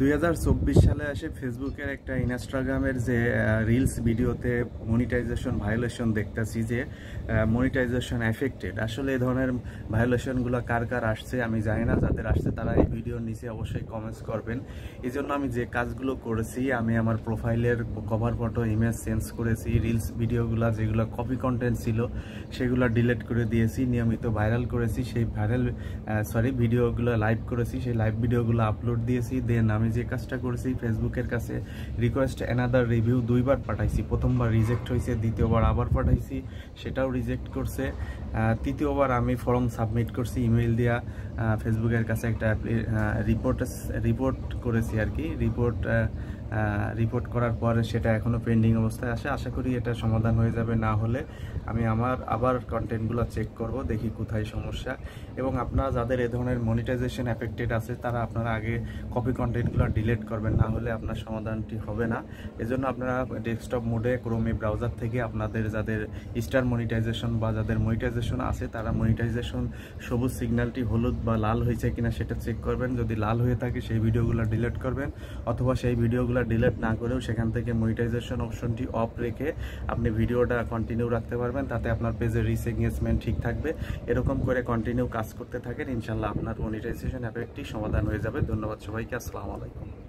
2024 সালে এসে ফেসবুকের একটা ইনস্টাগ্রামের যে রিলস ভিডিওতে মনিটাইজেশন ভায়োলেশন দেখতেছি যে মনিটাইজেশন এফেক্টেড। আসলে এই ধরনের ভায়োলেশনগুলো কার কার আসছে আমি জানি না। যাদের আসছে তারা এই ভিডিওর নিচে অবশ্যই কমেন্টস করবেন। এই জন্য আমি যে কাজগুলো করেছি, আমি আমার প্রোফাইলের কভার ফটো ইমেজ চেঞ্জ করেছি, রিলস ভিডিওগুলো যেগুলো কপি কন্টেন্ট ছিল সেগুলো ডিলিট করে দিয়েছি, নিয়মিত ভাইরাল করেছি, সেই ভিডিওগুলো লাইভ করেছি, সেই লাইভ ভিডিওগুলো আপলোড দিয়েছি। দেন আমি যে কাজটা করেছি, ফেসবুকের কাছে রিকোয়েস্ট অ্যানাদার রিভিউ 2বার পাঠাইছি। প্রথমবার রিজেক্ট হয়েছে, দ্বিতীয়বার আবার পাঠাইছি, সেটাও রিজেক্ট করছে। তৃতীয়বার আমি ফর্ম সাবমিট করছি ইমেইল দিয়া ফেসবুকের কাছে একটা রিপোর্ট করেছি আর কি। রিপোর্ট করার পরে সেটা এখনও পেন্ডিং অবস্থায় আছে। আশা করি এটা সমাধান হয়ে যাবে। না হলে আমি আবার কন্টেন্টগুলো চেক করব, দেখি কোথায় সমস্যা। এবং আপনারা যাদের এ ধরনের মনিটাইজেশন এফেক্টেড আছে তারা আপনারা আগে কপি কন্টেন্টগুলো ডিলিট করবেন, না হলে আপনার সমাধানটি হবে না। এজন্য আপনারা ডেস্কটপ মোডে ক্রোমে ব্রাউজার থেকে আপনাদের যাদের স্টার মনিটাইজেশন বা যাদের মনিটাইজেশন আছে তারা মনিটাইজেশন সবুজ সিগন্যালটি হলুদ বা লাল হয়েছে কিনা সেটা চেক করবেন। যদি লাল হয়ে থাকে সেই ভিডিওগুলো ডিলিট করবেন, অথবা সেই ভিডিওগুলো ডিলিট না করেও সেখান থেকে মনিটাইজেশন অপশনটি অফ রেখে আপনি ভিডিওটা কন্টিনিউ রাখতে পারবেন। তাতে আপনার পেজের রিচ এঙ্গেজমেন্ট ঠিক থাকবে। এরকম করে কন্টিনিউ কাজ করতে থাকেন, ইনশাল্লাহ আপনার মনিটাইজেশন এফেক্টটি সমাধান হয়ে যাবে। ধন্যবাদ সবাইকে। আসসালামু আলাইকুম।